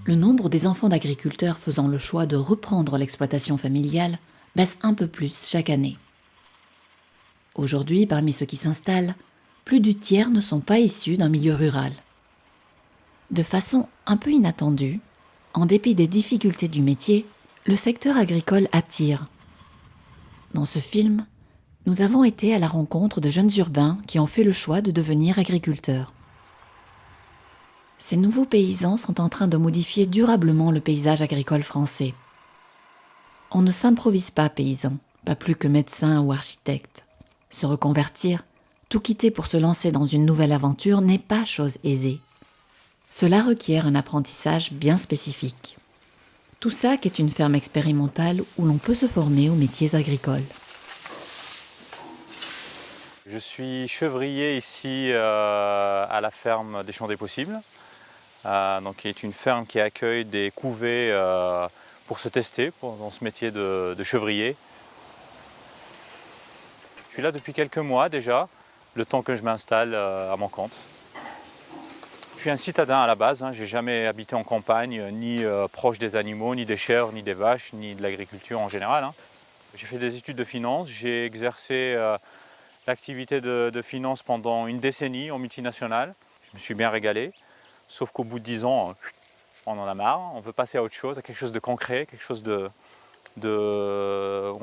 le nombre des enfants d'agriculteurs faisant le choix de reprendre l'exploitation familiale baisse un peu plus chaque année. Aujourd'hui, parmi ceux qui s'installent, plus du tiers ne sont pas issus d'un milieu rural. De façon un peu inattendue, en dépit des difficultés du métier, le secteur agricole attire. Dans ce film, nous avons été à la rencontre de jeunes urbains qui ont fait le choix de devenir agriculteurs. Ces nouveaux paysans sont en train de modifier durablement le paysage agricole français. On ne s'improvise pas paysan, pas plus que médecin ou architecte. Se reconvertir, tout quitter pour se lancer dans une nouvelle aventure n'est pas chose aisée. Cela requiert un apprentissage bien spécifique. Toussac est une ferme expérimentale où l'on peut se former aux métiers agricoles. Je suis chevrier ici à la ferme des Champs des Possibles, qui est une ferme qui accueille des couvées pour se tester dans ce métier de chevrier. Je suis là depuis quelques mois déjà, le temps que je m'installe à mon compte. Je suis un citadin à la base, je n'ai jamais habité en campagne, ni proche des animaux, ni des chèvres, ni des vaches, ni de l'agriculture en général. J'ai fait des études de finance, j'ai exercé l'activité de finance pendant une décennie en multinationale. Je me suis bien régalé, sauf qu'au bout de 10 ans, on en a marre, on veut passer à autre chose, à quelque chose de concret, quelque chose où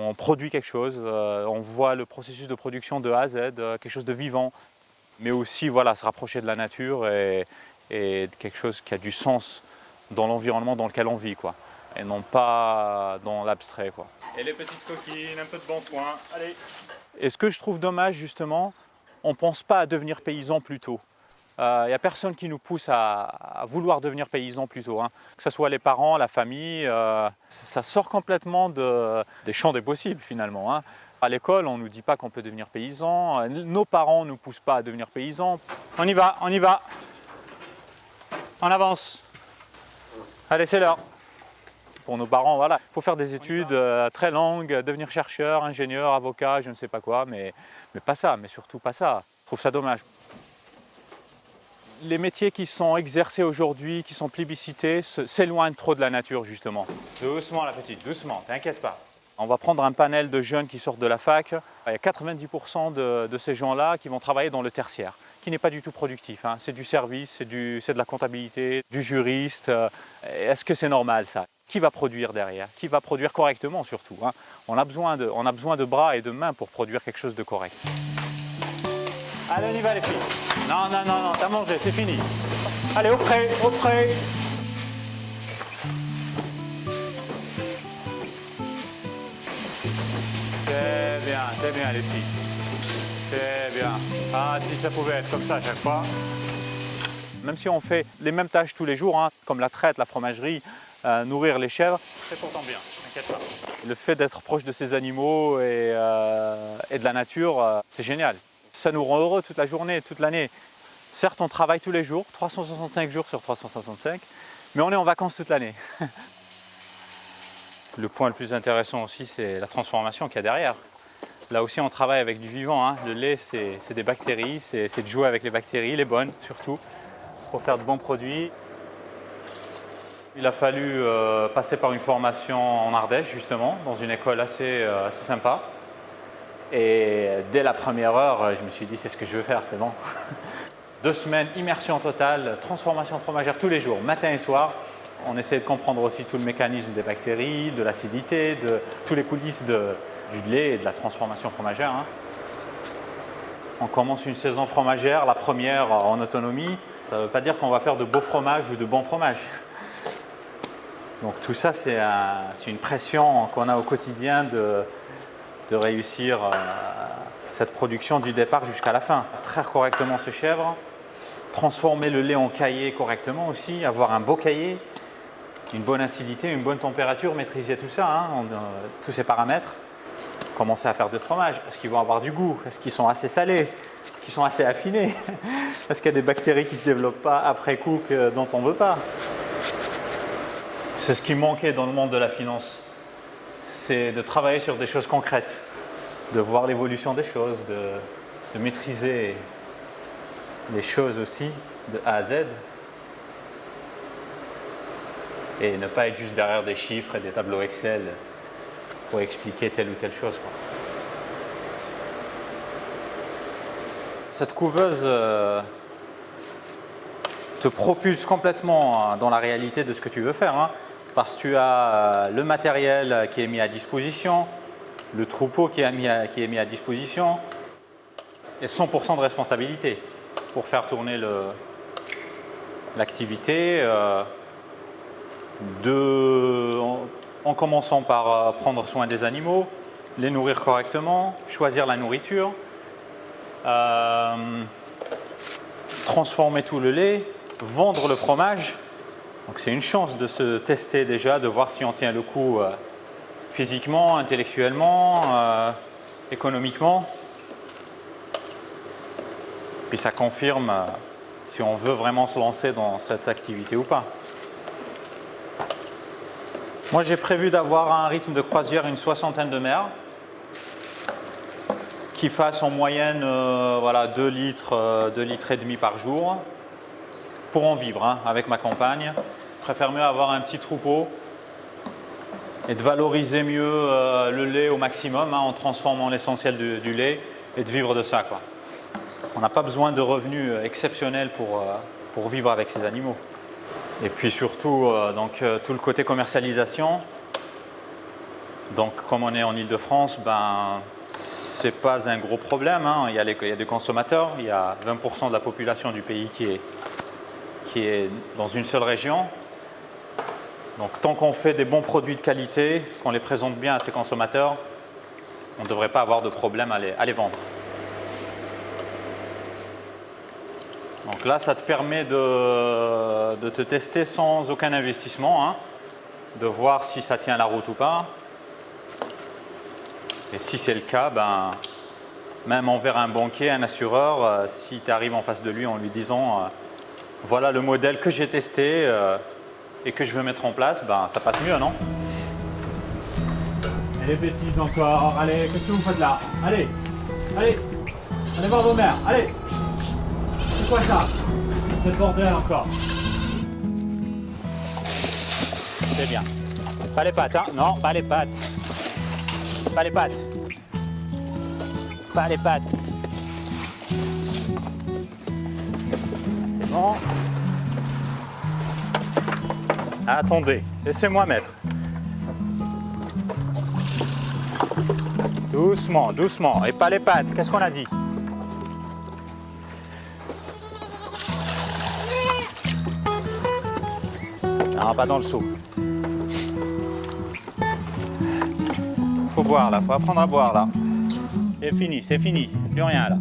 on produit quelque chose, on voit le processus de production de A à Z, quelque chose de vivant, mais aussi se rapprocher de la nature et quelque chose qui a du sens dans l'environnement dans lequel on vit, et non pas dans l'abstrait. Et les petites coquines, un peu de bon point, allez. Et ce que je trouve dommage justement, on ne pense pas à devenir paysan plus tôt. Il n'y a personne qui nous pousse à vouloir devenir paysan plus tôt, que ce soit les parents, la famille, ça sort complètement des champs des possibles finalement. À l'école, on ne nous dit pas qu'on peut devenir paysan, nos parents ne nous poussent pas à devenir paysan. On y va, on avance. Allez, c'est l'heure. Pour nos parents, il faut faire des études très longues, devenir chercheur, ingénieur, avocat, je ne sais pas quoi, mais pas ça, mais surtout pas ça. Je trouve ça dommage. Les métiers qui sont exercés aujourd'hui, qui sont plébiscités, s'éloignent trop de la nature justement. Doucement la petite, doucement, t'inquiète pas. On va prendre un panel de jeunes qui sortent de la fac. Il y a 90% de ces gens-là qui vont travailler dans le tertiaire, qui n'est pas du tout productif. C'est du service, c'est de la comptabilité, du juriste. Est-ce que c'est normal ça? Qui va produire derrière? Qui va produire correctement surtout? On a besoin de bras et de mains pour produire quelque chose de correct. Allez, on y va les filles. Non, t'as mangé, c'est fini. Allez, au près. C'est bien les filles. C'est bien. Ah, si ça pouvait être comme ça à chaque fois. Même si on fait les mêmes tâches tous les jours, comme la traite, la fromagerie, nourrir les chèvres, c'est pourtant bien, t'inquiète pas. Le fait d'être proche de ces animaux et de la nature, c'est génial. Ça nous rend heureux toute la journée, toute l'année. Certes, on travaille tous les jours, 365 jours sur 365, mais on est en vacances toute l'année. Le point le plus intéressant aussi, c'est la transformation qu'il y a derrière. Là aussi, on travaille avec du vivant. Le lait, c'est des bactéries, c'est de jouer avec les bactéries, les bonnes surtout, pour faire de bons produits. Il a fallu passer par une formation en Ardèche, justement, dans une école assez sympa. Et dès la première heure, je me suis dit, c'est ce que je veux faire, c'est bon. 2 semaines, immersion totale, transformation fromagère tous les jours, matin et soir. On essaie de comprendre aussi tout le mécanisme des bactéries, de l'acidité, de tous les coulisses du lait et de la transformation fromagère. On commence une saison fromagère, la première en autonomie. Ça ne veut pas dire qu'on va faire de beaux fromages ou de bons fromages. Donc tout ça, c'est une pression qu'on a au quotidien de réussir cette production du départ jusqu'à la fin. Traire correctement ces chèvres, transformer le lait en caillé correctement aussi, avoir un beau caillé, une bonne acidité, une bonne température, maîtriser tout ça, tous ces paramètres. Commencer à faire de fromage. Est-ce qu'ils vont avoir du goût? Est-ce qu'ils sont assez salés? Est-ce qu'ils sont assez affinés? Est-ce qu'il y a des bactéries qui ne se développent pas après coup dont on ne veut pas? C'est ce qui manquait dans le monde de la finance. C'est de travailler sur des choses concrètes, de voir l'évolution des choses, de maîtriser les choses aussi de A à Z. et ne pas être juste derrière des chiffres et des tableaux Excel pour expliquer telle ou telle chose, quoi. Cette couveuse te propulse complètement dans la réalité de ce que tu veux faire, hein, parce que tu as le matériel qui est mis à disposition, le troupeau qui est mis à disposition, et 100% de responsabilité pour faire tourner l'activité, en commençant par prendre soin des animaux, les nourrir correctement, choisir la nourriture, transformer tout le lait, vendre le fromage. Donc c'est une chance de se tester déjà, de voir si on tient le coup physiquement, intellectuellement, économiquement. Puis ça confirme si on veut vraiment se lancer dans cette activité ou pas. Moi j'ai prévu d'avoir un rythme de croisière une 60aine de mers qui fasse en moyenne voilà, 2 litres, 2 litres et demi par jour pour en vivre, hein, avec ma compagne. Je préfère mieux avoir un petit troupeau et de valoriser mieux le lait au maximum, hein, en transformant l'essentiel du lait et de vivre de ça, quoi. On n'a pas besoin de revenus exceptionnels pour vivre avec ces animaux. Et puis surtout, tout le côté commercialisation. Donc comme on est en Île-de-France, ben, c'est pas un gros problème, hein. Il y a des consommateurs, il y a 20% de la population du pays qui est dans une seule région. Donc tant qu'on fait des bons produits de qualité, qu'on les présente bien à ces consommateurs, on ne devrait pas avoir de problème à les vendre. Donc là, ça te permet de te tester sans aucun investissement, hein, de voir si ça tient la route ou pas. Et si c'est le cas, ben, même envers un banquier, un assureur, si tu arrives en face de lui en lui disant voilà le modèle que j'ai testé et que je veux mettre en place, ben, ça passe mieux, non? Allez, bêtises encore. Allez, qu'est-ce que vous faites là? Allez, allez, allez voir vos mères. Allez. C'est quoi ça? C'est le bordel encore. C'est bien. Pas les pattes, hein? Non, pas les pattes. Pas les pattes. Pas les pattes. C'est bon. Attendez, laissez-moi mettre. Doucement, doucement. Et pas les pattes. Qu'est-ce qu'on a dit? Non, pas dans le seau. Faut boire là, faut apprendre à boire là. C'est fini, plus rien là.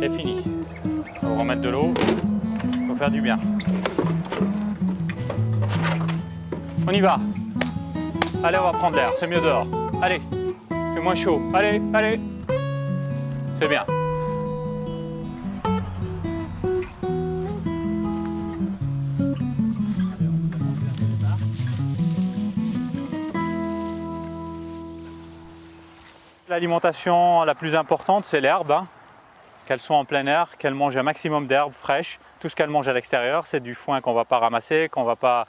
C'est fini. Faut remettre de l'eau, faut faire du bien. On y va. Allez, on va prendre l'air, c'est mieux dehors. Allez, il fait moins chaud. Allez, allez. C'est bien. L'alimentation la plus importante, c'est l'herbe, hein. Qu'elle soit en plein air, qu'elle mange un maximum d'herbe fraîche. Tout ce qu'elle mange à l'extérieur, c'est du foin qu'on ne va pas ramasser, qu'on ne va pas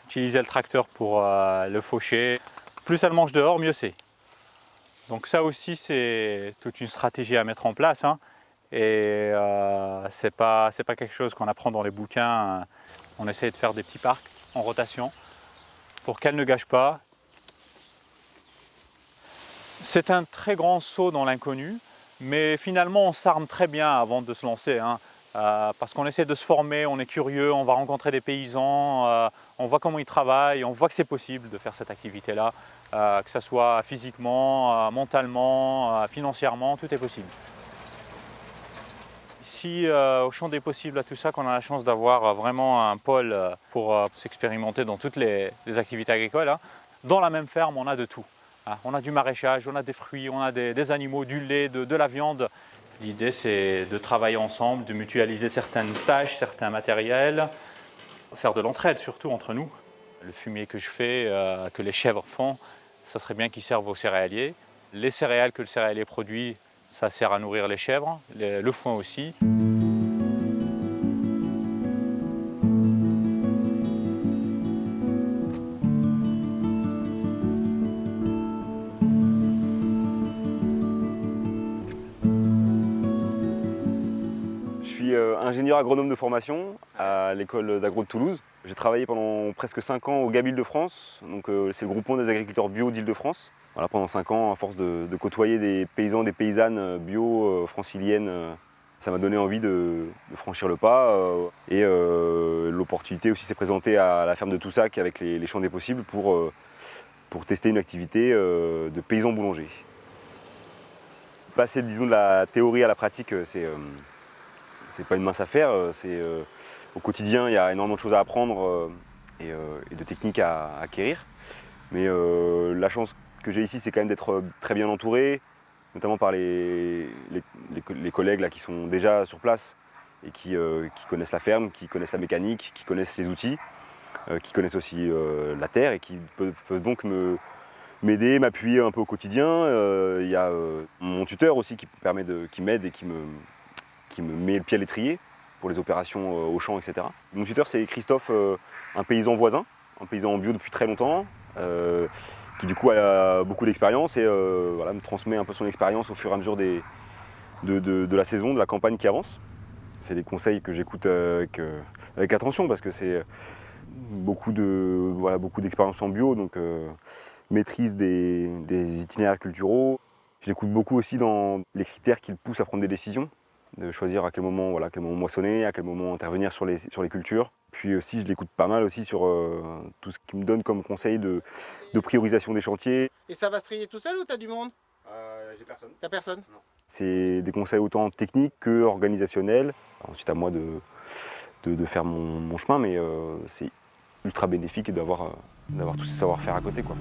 utiliser le tracteur pour le faucher. Plus elle mange dehors, mieux c'est. Donc ça aussi, c'est toute une stratégie à mettre en place, hein. Et c'est pas quelque chose qu'on apprend dans les bouquins. On essaie de faire des petits parcs en rotation pour qu'elle ne gâche pas. C'est un très grand saut dans l'inconnu, mais finalement on s'arme très bien avant de se lancer, hein, parce qu'on essaie de se former, on est curieux, on va rencontrer des paysans, on voit comment ils travaillent, on voit que c'est possible de faire cette activité-là, que ce soit physiquement, mentalement, financièrement, tout est possible. Ici, au champ des possibles, à tout ça, qu'on a la chance d'avoir vraiment un pôle pour s'expérimenter dans toutes les activités agricoles, hein. Dans la même ferme, on a de tout. On a du maraîchage, on a des fruits, on a des animaux, du lait, de la viande. L'idée, c'est de travailler ensemble, de mutualiser certaines tâches, certains matériels, faire de l'entraide surtout entre nous. Le fumier que je fais, que les chèvres font, ça serait bien qu'ils servent aux céréaliers. Les céréales que le céréalier produit, ça sert à nourrir les chèvres, le foin aussi. ingénieur agronome de formation à l'école d'agro de Toulouse. J'ai travaillé pendant presque 5 ans au GAB Île-de-France, donc c'est le groupement des agriculteurs bio d'Île-de-France. Voilà, pendant 5 ans, à force de côtoyer des paysans, des paysannes bio franciliennes, ça m'a donné envie de franchir le pas. Et l'opportunité aussi s'est présentée à la ferme de Toussac avec les champs des possibles pour tester une activité de paysan boulanger. Passer, disons, de la théorie à la pratique, c'est pas une mince affaire. Au quotidien, il y a énormément de choses à apprendre et de techniques à acquérir. Mais la chance que j'ai ici, c'est quand même d'être très bien entouré, notamment par les collègues là, qui sont déjà sur place et qui connaissent la ferme, qui connaissent la mécanique, qui connaissent les outils, qui connaissent aussi la terre et qui peuvent donc m'aider, m'appuyer un peu au quotidien. Il y a mon tuteur aussi qui m'aide et qui me met le pied à l'étrier pour les opérations au champ, etc. Mon tuteur, c'est Christophe, un paysan voisin, un paysan bio depuis très longtemps, qui du coup a beaucoup d'expérience et voilà, me transmet un peu son expérience au fur et à mesure de la saison, de la campagne qui avance. C'est des conseils que j'écoute avec attention parce que c'est beaucoup d'expérience en bio, donc maîtrise des itinéraires culturaux. Je l'écoute beaucoup aussi dans les critères qui le poussent à prendre des décisions, de choisir à quel moment moissonner, à quel moment intervenir sur les cultures. Puis aussi, je l'écoute pas mal aussi sur tout ce qu'il me donne comme conseil de priorisation des chantiers. Et ça va se trier tout seul ou t'as du monde? J'ai personne. T'as personne? Non. C'est des conseils autant techniques que organisationnels. Ensuite, à moi de faire mon chemin, mais c'est ultra bénéfique d'avoir tout ce savoir-faire à côté, quoi.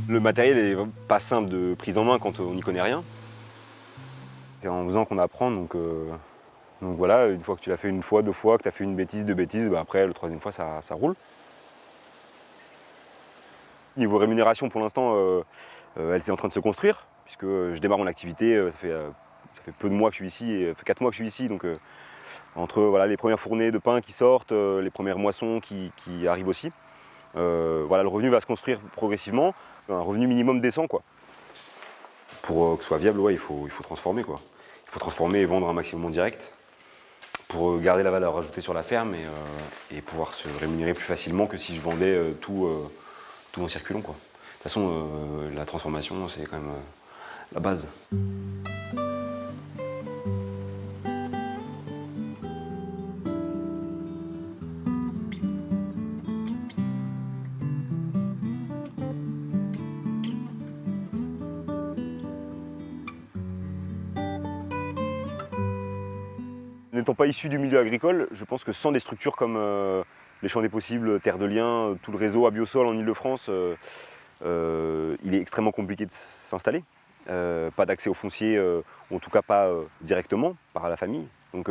Le matériel n'est pas simple de prise en main quand on n'y connaît rien. C'est en faisant qu'on apprend, donc voilà, une fois que tu l'as fait une fois, 2 fois, que tu as fait une bêtise, 2 bêtises, bah après, la 3e fois, ça roule. Niveau rémunération, pour l'instant, elle est en train de se construire, puisque je démarre mon activité, ça fait peu de mois que je suis ici, ça fait 4 mois que je suis ici, donc entre voilà, les premières fournées de pain qui sortent, les premières moissons qui arrivent aussi, voilà, le revenu va se construire progressivement, un revenu minimum décent, quoi. Pour que ce soit viable, ouais, il faut transformer, quoi. Il faut transformer et vendre un maximum en direct pour garder la valeur ajoutée sur la ferme et pouvoir se rémunérer plus facilement que si je vendais tout en circulant, quoi. De toute façon, la transformation, c'est quand même la base. N'étant pas issu du milieu agricole, je pense que sans des structures comme les Champs des Possibles, Terre de Liens, tout le réseau Abiosol en Île-de-France, il est extrêmement compliqué de s'installer. Pas d'accès au foncier, ou en tout cas pas directement par la famille. Donc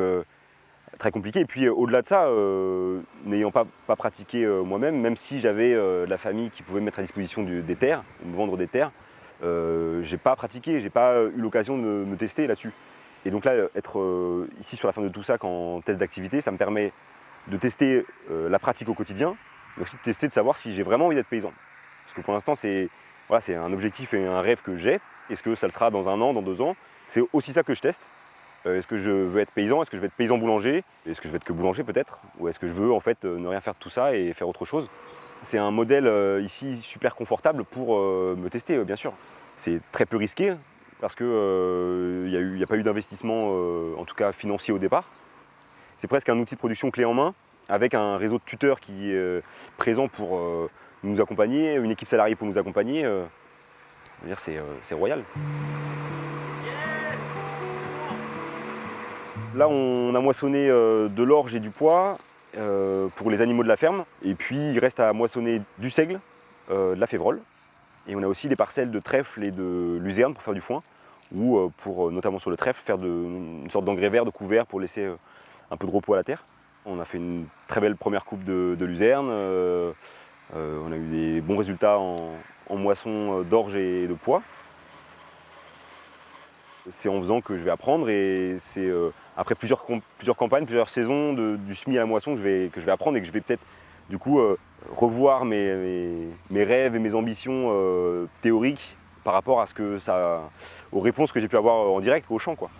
très compliqué. Et puis au-delà de ça, n'ayant pas pratiqué moi-même, même si j'avais la famille qui pouvait me mettre à disposition des terres, me vendre des terres, j'ai pas pratiqué, j'ai pas eu l'occasion de me tester là-dessus. Et donc là, être ici sur la ferme de Toussac en test d'activité, ça me permet de tester la pratique au quotidien, mais aussi de tester, de savoir si j'ai vraiment envie d'être paysan. Parce que pour l'instant, c'est un objectif et un rêve que j'ai. Est-ce que ça le sera dans 1 an, dans 2 ans? C'est aussi ça que je teste. Est-ce que je veux être paysan? Est-ce que je veux être paysan boulanger? Est-ce que je veux être que boulanger peut-être? Ou est-ce que je veux en fait ne rien faire de tout ça et faire autre chose? C'est un modèle ici super confortable pour me tester, bien sûr. C'est très peu risqué parce qu'il n'y a pas eu d'investissement, en tout cas financier au départ. C'est presque un outil de production clé en main avec un réseau de tuteurs qui est présent pour nous accompagner, une équipe salariée pour nous accompagner. C'est royal. Là, on a moissonné de l'orge et du pois pour les animaux de la ferme. Et puis, il reste à moissonner du seigle, de la févrole. Et on a aussi des parcelles de trèfle et de luzerne pour faire du foin. Ou pour, notamment sur le trèfle, faire une sorte d'engrais vert, de couvert pour laisser un peu de repos à la terre. On a fait une très belle première coupe de luzerne. On a eu des bons résultats en moisson d'orge et de pois. C'est en faisant que je vais apprendre et c'est après plusieurs campagnes, plusieurs saisons du semis à la moisson que je vais apprendre et que je vais peut-être du coup revoir mes rêves et mes ambitions théoriques par rapport à aux réponses que j'ai pu avoir en direct au champ, quoi.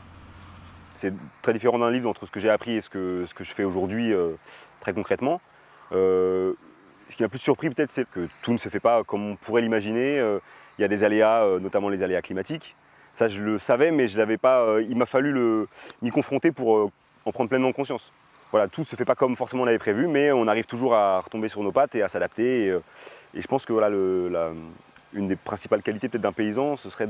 C'est très différent d'un livre entre ce que j'ai appris et ce que je fais aujourd'hui très concrètement. Ce qui m'a plus surpris peut-être, c'est que tout ne se fait pas comme on pourrait l'imaginer. Il y a des aléas, notamment les aléas climatiques. Ça, je le savais, mais je l'avais pas. Il m'a fallu m'y confronter pour en prendre pleinement conscience. Voilà, tout ne se fait pas comme forcément on l'avait prévu, mais on arrive toujours à retomber sur nos pattes et à s'adapter. Et je pense que voilà, une des principales qualités peut-être d'un paysan, ce serait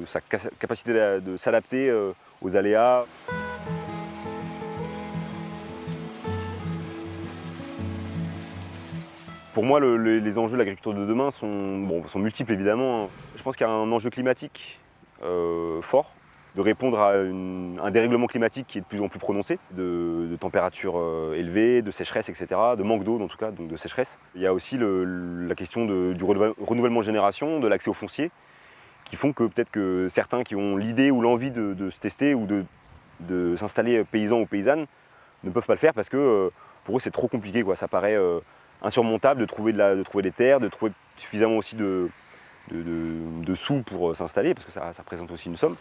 sa capacité de s'adapter aux aléas. Pour moi, les enjeux de l'agriculture de demain sont multiples évidemment. Je pense qu'il y a un enjeu climatique fort, de répondre à un dérèglement climatique qui est de plus en plus prononcé, de températures élevées, de sécheresse, etc., de manque d'eau en tout cas, donc de sécheresse. Il y a aussi la question du renouvellement de génération, de l'accès au foncier, qui font que peut-être que certains qui ont l'idée ou l'envie de se tester ou de s'installer paysan ou paysanne ne peuvent pas le faire parce que pour eux c'est trop compliqué, quoi. Ça paraît insurmontable de trouver des terres, de trouver suffisamment aussi de sous pour s'installer, parce que ça représente aussi une somme.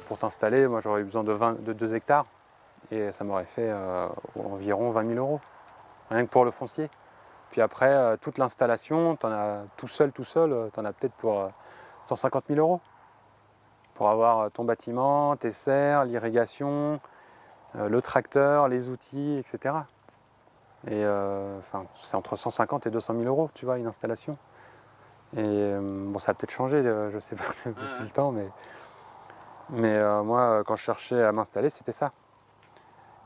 Pour t'installer, moi j'aurais eu besoin de 2 hectares et ça m'aurait fait environ 20 000 €, rien que pour le foncier. Puis après, toute l'installation, t'en as tout seul, t'en as peut-être pour 150 000 € pour avoir ton bâtiment, tes serres, l'irrigation, le tracteur, les outils, etc. Et c'est entre 150 et 200 000 €, tu vois, une installation. Et bon, ça a peut-être changé, je sais pas depuis le temps, mais moi, quand je cherchais à m'installer, c'était ça.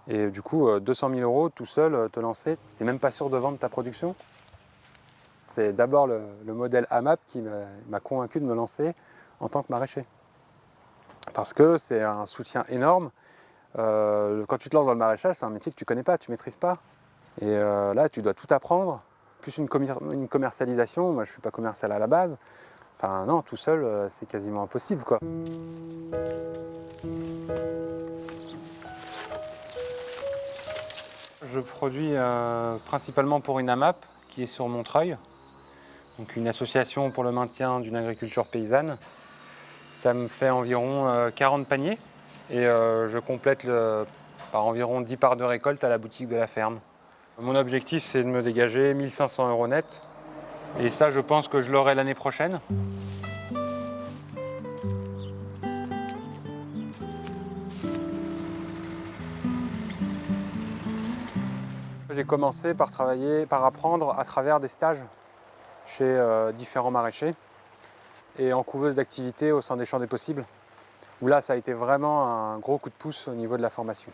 Et du coup, 200 000 € tout seul, te lancer, tu n'es même pas sûr de vendre ta production. C'est d'abord le modèle AMAP qui m'a convaincu de me lancer en tant que maraîcher. Parce que c'est un soutien énorme. Quand tu te lances dans le maraîchage, c'est un métier que tu ne connais pas, tu ne maîtrises pas. Et là, tu dois tout apprendre, plus une commercialisation. Moi, je ne suis pas commercial à la base. Enfin, non, tout seul, c'est quasiment impossible, quoi. Je produis principalement pour une AMAP qui est sur Montreuil, donc une association pour le maintien d'une agriculture paysanne. Ça me fait environ 40 paniers et je complète par environ 10 parts de récolte à la boutique de la ferme. Mon objectif, c'est de me dégager 1 500 € net et ça, je pense que je l'aurai l'année prochaine. J'ai commencé par apprendre à travers des stages chez différents maraîchers et en couveuse d'activité au sein des Champs des Possibles, où là ça a été vraiment un gros coup de pouce au niveau de la formation.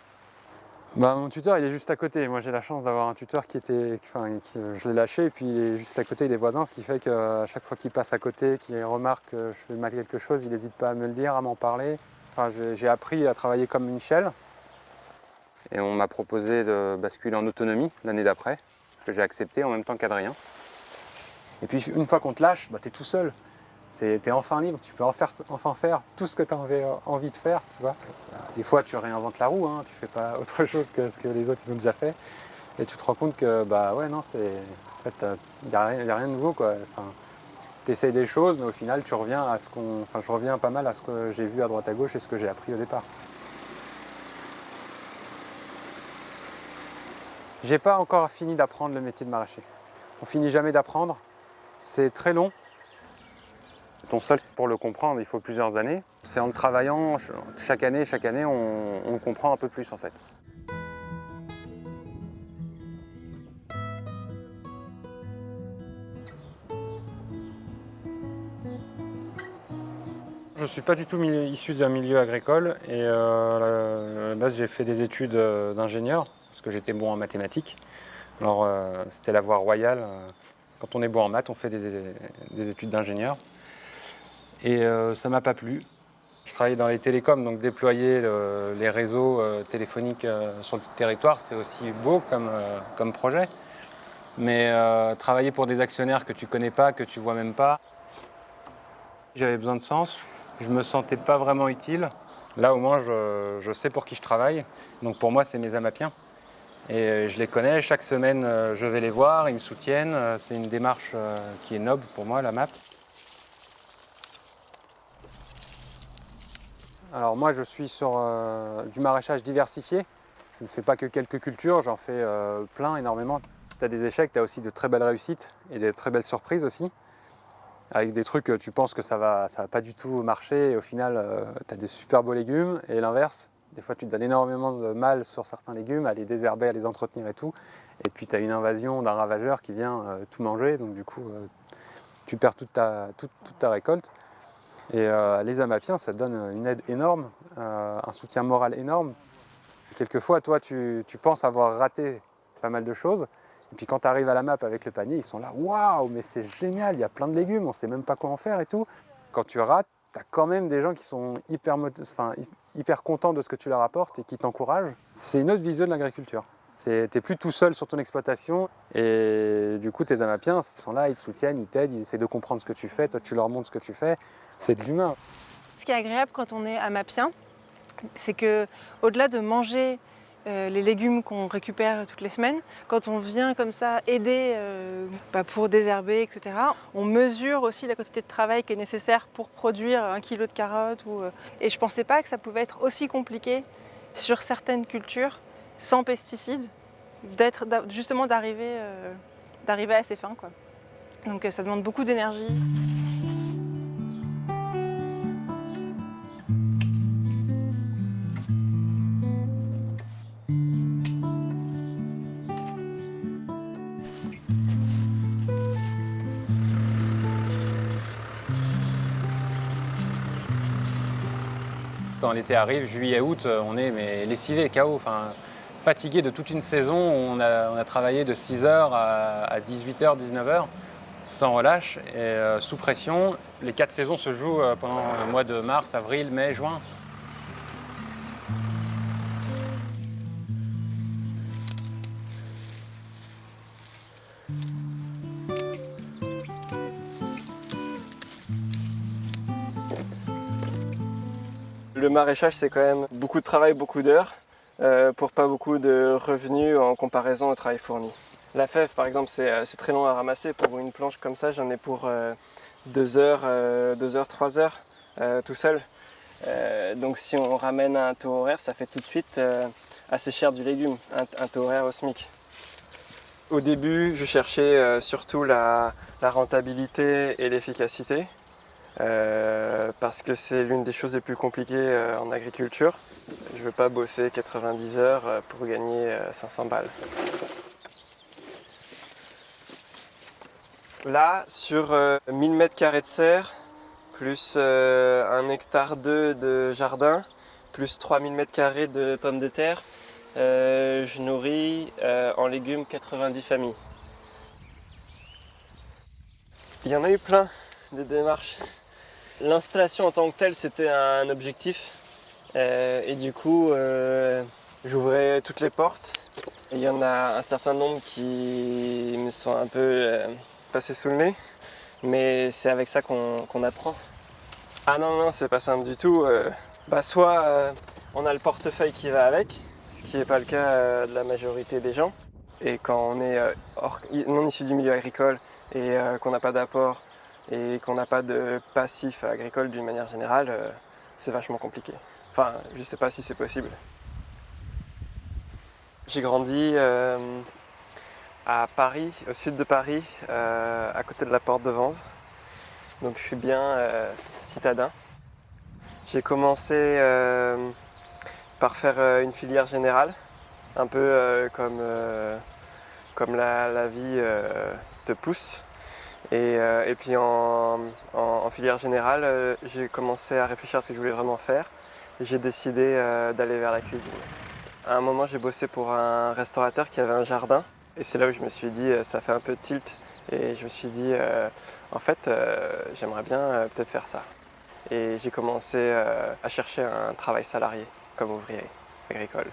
Mon tuteur il est juste à côté. Moi j'ai la chance d'avoir un tuteur je l'ai lâché et puis il est juste à côté des voisins, ce qui fait qu'à chaque fois qu'il passe à côté, qu'il remarque que je fais mal quelque chose, il n'hésite pas à me le dire, à m'en parler. Enfin, j'ai appris à travailler comme Michel. Et on m'a proposé de basculer en autonomie l'année d'après, que j'ai accepté en même temps qu'Adrien. Et puis une fois qu'on te lâche, tu es tout seul. Tu es enfin libre, tu peux enfin faire tout ce que tu as envie de faire. Tu vois. Des fois tu réinventes la roue, hein, tu fais pas autre chose que ce que les autres ils ont déjà fait. Et tu te rends compte que il n'y a rien de nouveau, quoi. Tu essayes des choses, mais au final je reviens pas mal à ce que j'ai vu à droite à gauche et ce que j'ai appris au départ. J'ai pas encore fini d'apprendre le métier de maraîcher. On finit jamais d'apprendre, c'est très long. Ton seul pour le comprendre, il faut plusieurs années. C'est en le travaillant, chaque année, on comprend un peu plus en fait. Je ne suis pas du tout issu d'un milieu agricole et à la base j'ai fait des études d'ingénieur parce que j'étais bon en mathématiques. Alors c'était la voie royale. Quand on est bon en maths, on fait des études d'ingénieur. Et ça ne m'a pas plu. Je travaillais dans les télécoms, donc déployer les réseaux téléphoniques sur le territoire, c'est aussi beau comme projet. Mais travailler pour des actionnaires que tu ne connais pas, que tu ne vois même pas, j'avais besoin de sens. Je ne me sentais pas vraiment utile. Là, au moins, je sais pour qui je travaille. Donc pour moi, c'est mes Amapiens. Et je les connais. Chaque semaine, je vais les voir, ils me soutiennent. C'est une démarche qui est noble pour moi, la MAP. Alors moi, je suis sur du maraîchage diversifié. Je ne fais pas que quelques cultures, j'en fais plein, énormément. Tu as des échecs, tu as aussi de très belles réussites et des très belles surprises aussi. Avec des trucs, tu penses que ça va pas du tout marcher et au final, tu as des super beaux légumes. Et l'inverse, des fois tu te donnes énormément de mal sur certains légumes, à les désherber, à les entretenir et tout. Et puis tu as une invasion d'un ravageur qui vient tout manger, donc du coup tu perds toute ta récolte. Et les Amapiens, ça te donne une aide énorme, un soutien moral énorme. Quelquefois, toi, tu penses avoir raté pas mal de choses. Et puis quand tu arrives à la MAP avec le panier, ils sont là, waouh, mais c'est génial, il y a plein de légumes, on ne sait même pas quoi en faire et tout. Quand tu rates, tu as quand même des gens qui sont hyper contents de ce que tu leur apportes et qui t'encouragent. C'est une autre vision de l'agriculture. Tu n'es plus tout seul sur ton exploitation et du coup, tes Amapiens sont là, ils te soutiennent, ils t'aident, ils essaient de comprendre ce que tu fais, toi tu leur montres ce que tu fais. C'est de l'humain. Ce qui est agréable quand on est Amapien, c'est qu'au-delà de manger les légumes qu'on récupère toutes les semaines, quand on vient comme ça aider pour désherber, etc., on mesure aussi la quantité de travail qui est nécessaire pour produire 1 kilo de carottes. Et je ne pensais pas que ça pouvait être aussi compliqué sur certaines cultures, sans pesticides, justement d'arriver à ses fins, quoi. Donc ça demande beaucoup d'énergie. Quand l'été arrive, juillet-août, on est lessivé, KO. Enfin, fatigué de toute une saison. On a travaillé de 6h à 18h, 19h, sans relâche et sous pression. Les 4 saisons se jouent pendant le mois de mars, avril, mai, juin. Le maraîchage, c'est quand même beaucoup de travail, beaucoup d'heures, pour pas beaucoup de revenus en comparaison au travail fourni. La fève, par exemple, c'est très long à ramasser. Pour une planche comme ça, j'en ai pour 2 heures, 3 heures, tout seul. Donc si on ramène un taux horaire, ça fait tout de suite assez cher du légume, un taux horaire au SMIC. Au début, je cherchais surtout la rentabilité et l'efficacité. Parce que c'est l'une des choses les plus compliquées en agriculture. Je ne veux pas bosser 90 heures pour gagner 500 balles. Là, sur 1000 m² de serre, plus 1 hectare de jardin, plus 3000 m² de pommes de terre, je nourris en légumes 90 familles. Il y en a eu plein des démarches. L'installation en tant que telle, c'était un objectif. Et du coup, j'ouvrais toutes les portes. Et il y en a un certain nombre qui me sont un peu passés sous le nez. Mais c'est avec ça qu'on apprend. Ah non, c'est pas simple du tout. Soit on a le portefeuille qui va avec, ce qui n'est pas le cas de la majorité des gens. Et quand on est non issu du milieu agricole et qu'on n'a pas d'apport, et qu'on n'a pas de passif agricole d'une manière générale, c'est vachement compliqué. Enfin, je ne sais pas si c'est possible. J'ai grandi à Paris, au sud de Paris, à côté de la porte de Vanves. Donc je suis bien citadin. J'ai commencé par faire une filière générale, un peu comme la vie te pousse. Et puis en filière générale, j'ai commencé à réfléchir à ce que je voulais vraiment faire. Et j'ai décidé d'aller vers la cuisine. À un moment, j'ai bossé pour un restaurateur qui avait un jardin. Et c'est là où je me suis dit, ça fait un peu tilt. Et je me suis dit, en fait, j'aimerais bien peut-être faire ça. Et j'ai commencé à chercher un travail salarié comme ouvrier agricole.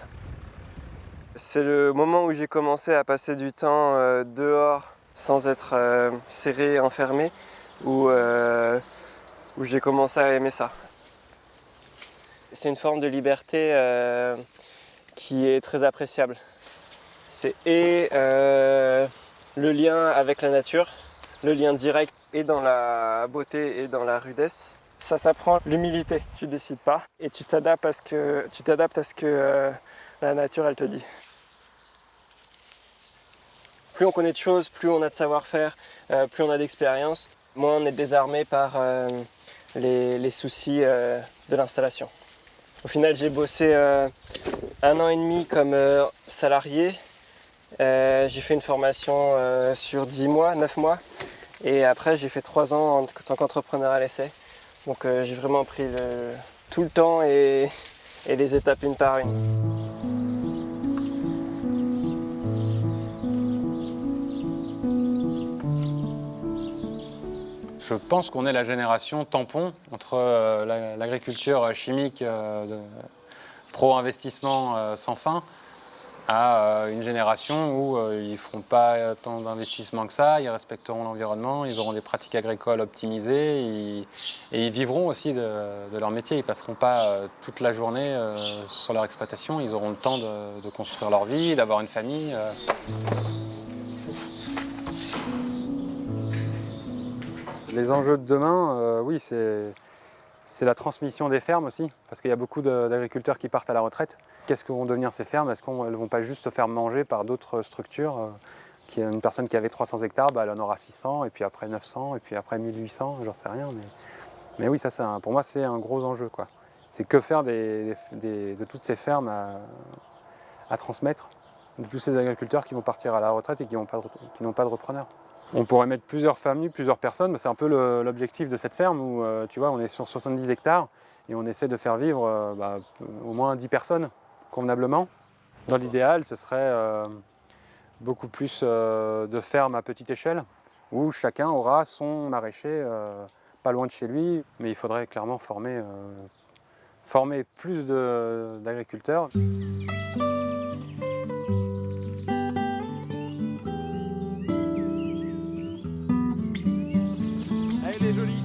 C'est le moment où j'ai commencé à passer du temps dehors, sans être serré, enfermé, où j'ai commencé à aimer ça. C'est une forme de liberté qui est très appréciable. C'est le lien avec la nature, le lien direct et dans la beauté et dans la rudesse. Ça t'apprend l'humilité, tu décides pas et tu t'adaptes à ce que la nature elle te dit. Plus on connaît de choses, plus on a de savoir-faire, plus on a d'expérience, moins on est désarmé par les soucis de l'installation. Au final, j'ai bossé 1 an et demi comme salarié. J'ai fait une formation sur 10 mois, 9 mois. Et après, j'ai fait 3 ans en tant qu'entrepreneur à l'essai. Donc j'ai vraiment pris tout le temps et les étapes une par une. Je pense qu'on est la génération tampon entre l'agriculture chimique pro-investissement sans fin à une génération où ils ne feront pas tant d'investissement que ça, ils respecteront l'environnement, ils auront des pratiques agricoles optimisées et ils vivront aussi de leur métier. Ils ne passeront pas toute la journée sur leur exploitation, ils auront le temps de construire leur vie, d'avoir une famille. Les enjeux de demain, oui, c'est la transmission des fermes aussi, parce qu'il y a beaucoup d'agriculteurs qui partent à la retraite. Qu'est-ce que vont devenir ces fermes? Est-ce qu'elles ne vont pas juste se faire manger par d'autres structures? Une personne qui avait 300 hectares, elle en aura 600, et puis après 900, et puis après 1800, j'en sais rien. Mais oui, ça, pour moi, c'est un gros enjeu, quoi. C'est que faire de toutes ces fermes à transmettre, de tous ces agriculteurs qui vont partir à la retraite et qui n'ont pas de repreneurs. On pourrait mettre plusieurs familles, plusieurs personnes, c'est un peu l'objectif de cette ferme où tu vois, on est sur 70 hectares et on essaie de faire vivre au moins 10 personnes convenablement. Dans l'idéal, ce serait beaucoup plus de fermes à petite échelle où chacun aura son maraîcher pas loin de chez lui, mais il faudrait clairement former plus d'agriculteurs. Elle est jolie.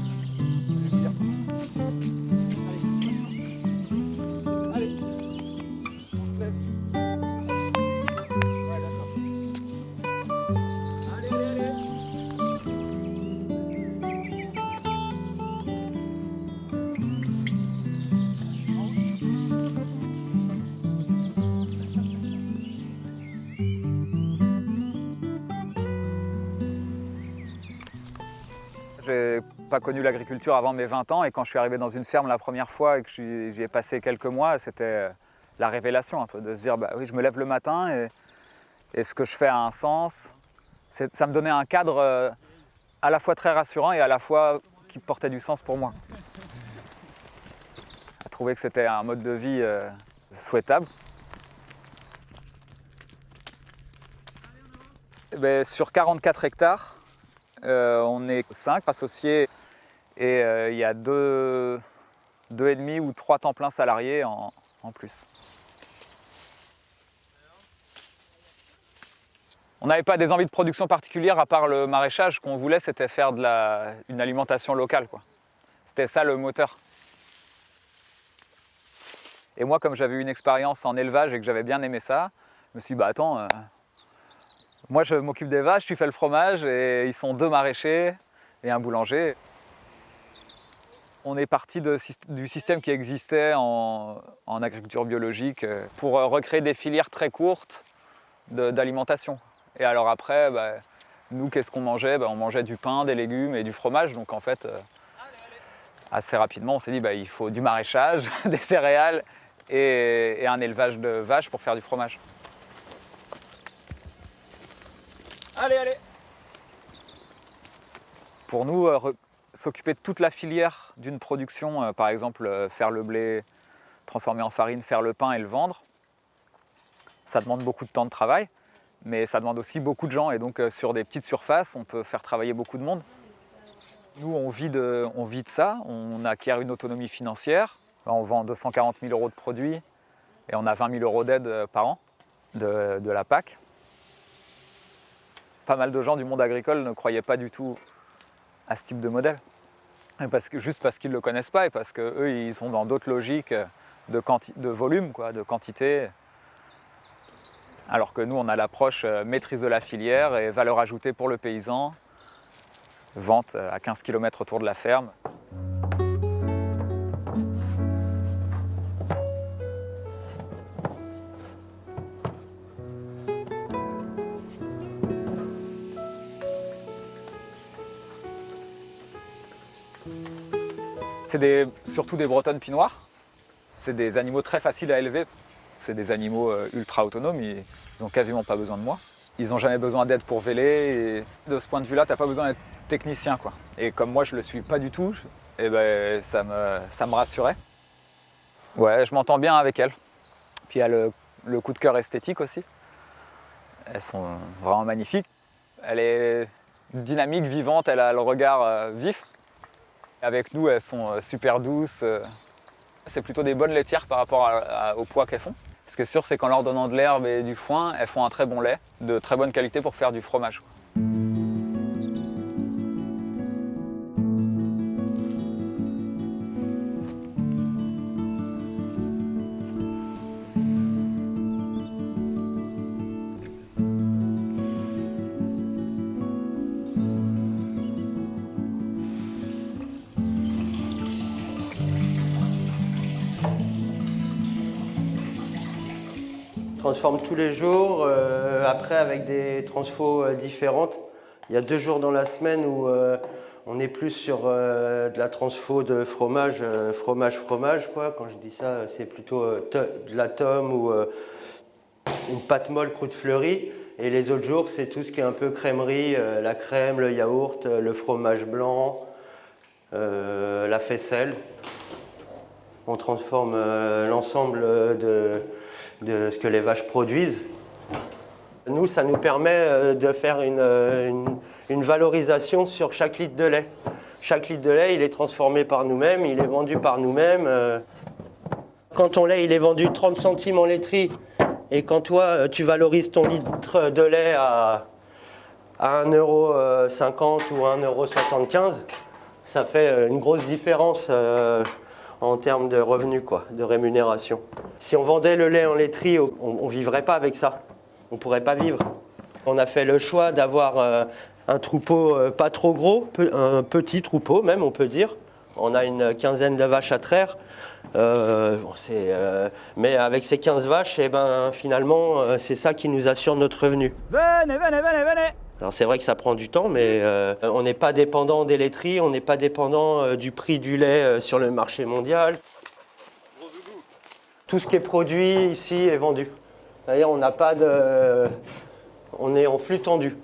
Allez. On se lève. Ouais, d'accord. Allez. J'ai pas connu l'agriculture avant mes 20 ans et quand je suis arrivé dans une ferme la première fois et que j'y ai passé quelques mois, c'était la révélation un peu, de se dire bah oui, je me lève le matin et ce que je fais a un sens. Ça me donnait un cadre à la fois très rassurant et à la fois qui portait du sens pour moi. À trouver que c'était un mode de vie souhaitable. Ben, sur 44 hectares, on est 5 associés et il y a 2,5 ou 3 temps plein salariés en plus. On n'avait pas des envies de production particulières à part le maraîchage. Ce qu'on voulait, c'était faire une alimentation locale, quoi. C'était ça le moteur. Et moi, comme j'avais eu une expérience en élevage et que j'avais bien aimé ça, je me suis dit, bah attends, moi je m'occupe des vaches, tu fais le fromage et ils sont 2 maraîchers et un boulanger. On est parti du système qui existait en agriculture biologique pour recréer des filières très courtes d'alimentation. Et alors après, bah, nous, qu'est-ce qu'on mangeait? On mangeait du pain, des légumes et du fromage. Donc en fait, assez rapidement, on s'est dit bah, il faut du maraîchage, des céréales et un élevage de vaches pour faire du fromage. Allez. Pour nous, s'occuper de toute la filière d'une production, par exemple faire le blé, transformer en farine, faire le pain et le vendre, ça demande beaucoup de temps de travail, mais ça demande aussi beaucoup de gens. Et donc sur des petites surfaces, on peut faire travailler beaucoup de monde. Nous, on vit de ça, on acquiert une autonomie financière. On vend 240 000 € de produits et on a 20 000 € d'aide par an de la PAC. Pas mal de gens du monde agricole ne croyaient pas du tout à ce type de modèle. Juste parce qu'ils ne le connaissent pas et parce qu'eux, ils sont dans d'autres logiques de volume, quoi, de quantité. Alors que nous, on a l'approche maîtrise de la filière et valeur ajoutée pour le paysan, vente à 15 km autour de la ferme. C'est surtout des bretonnes pinoires. C'est des animaux très faciles à élever. C'est des animaux ultra autonomes, ils n'ont quasiment pas besoin de moi. Ils n'ont jamais besoin d'aide pour véler. Et de ce point de vue-là, tu n'as pas besoin d'être technicien, quoi. Et comme moi, je ne le suis pas du tout, et ben, ça me rassurait. Ouais, je m'entends bien avec elles. Puis il y a le coup de cœur esthétique aussi. Elles sont vraiment magnifiques. Elle est dynamique, vivante, elle a le regard vif. Avec nous, elles sont super douces. C'est plutôt des bonnes laitières par rapport au poids qu'elles font. Ce qui est sûr, c'est qu'en leur donnant de l'herbe et du foin, elles font un très bon lait, de très bonne qualité pour faire du fromage. Transforme tous les jours, après avec des transfos différentes. Il y a 2 jours dans la semaine où on est plus sur de la transfo de fromage, fromage quoi. Quand je dis ça, c'est plutôt de la tome ou une pâte molle croûte fleurie. Et les autres jours, c'est tout ce qui est un peu crèmerie, la crème, le yaourt, le fromage blanc, la faisselle. On transforme l'ensemble de ce que les vaches produisent. Nous, ça nous permet de faire une valorisation sur chaque litre de lait. Chaque litre de lait, il est transformé par nous-mêmes, il est vendu par nous-mêmes. Quand ton lait, il est vendu 30 centimes en laiterie, et quand toi, tu valorises ton litre de lait à 1,50 € ou 1,75 €, ça fait une grosse différence en termes de revenus, quoi, de rémunération. Si on vendait le lait en laiterie, on ne vivrait pas avec ça. On ne pourrait pas vivre. On a fait le choix d'avoir un troupeau pas trop gros, un petit troupeau même, on peut dire. On a une quinzaine de vaches à traire. Mais avec ces 15 vaches, eh ben, finalement, c'est ça qui nous assure notre revenu. Venez, venez, venez, venez! Alors c'est vrai que ça prend du temps, mais on n'est pas dépendant des laiteries, on n'est pas dépendant du prix du lait sur le marché mondial. Tout ce qui est produit ici est vendu. C'est-à-dire on n'a pas de... On est en flux tendu.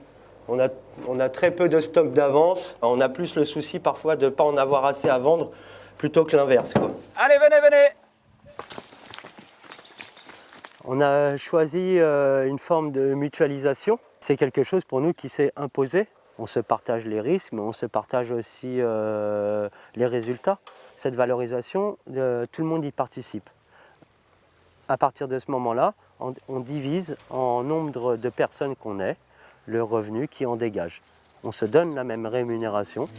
On a très peu de stock d'avance. On a plus le souci parfois de ne pas en avoir assez à vendre plutôt que l'inverse, quoi. Allez, venez, venez! On a choisi une forme de mutualisation. C'est quelque chose pour nous qui s'est imposé. On se partage les risques, mais on se partage aussi les résultats. Cette valorisation, tout le monde y participe. À partir de ce moment-là, on divise en nombre de personnes qu'on est, le revenu qui en dégage. On se donne la même rémunération.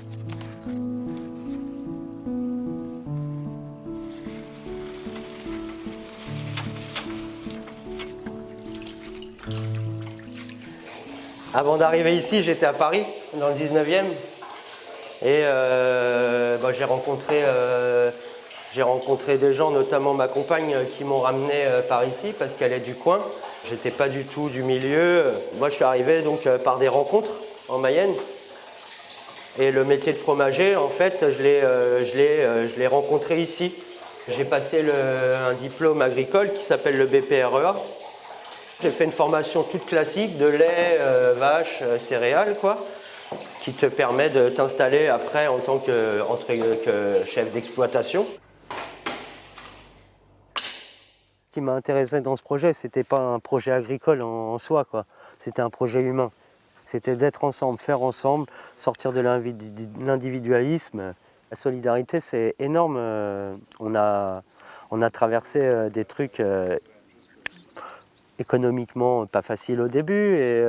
Avant d'arriver ici, j'étais à Paris, dans le 19e. Et j'ai rencontré des gens, notamment ma compagne, qui m'ont ramené par ici parce qu'elle est du coin. J'étais pas du tout du milieu. Moi, je suis arrivé donc par des rencontres en Mayenne. Et le métier de fromager, en fait, je l'ai rencontré ici. J'ai passé un diplôme agricole qui s'appelle le BPREA. J'ai fait une formation toute classique de lait, vache, céréales, quoi, qui te permet de t'installer après en tant que chef d'exploitation. Ce qui m'a intéressé dans ce projet, c'était pas un projet agricole en soi, quoi. C'était un projet humain. C'était d'être ensemble, faire ensemble, sortir de l'individualisme. La solidarité, c'est énorme. On a traversé des trucs économiquement pas faciles au début, et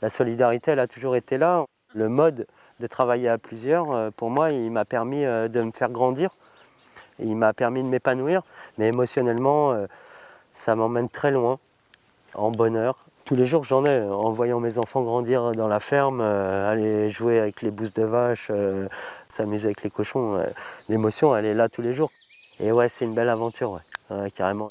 la solidarité, elle a toujours été là. Le mode de travailler à plusieurs, pour moi, il m'a permis de me faire grandir. Il m'a permis de m'épanouir, mais émotionnellement, ça m'emmène très loin, en bonheur. Tous les jours, j'en ai, en voyant mes enfants grandir dans la ferme, aller jouer avec les bousses de vaches, s'amuser avec les cochons. L'émotion, elle est là tous les jours. Et ouais, c'est une belle aventure, ouais, carrément.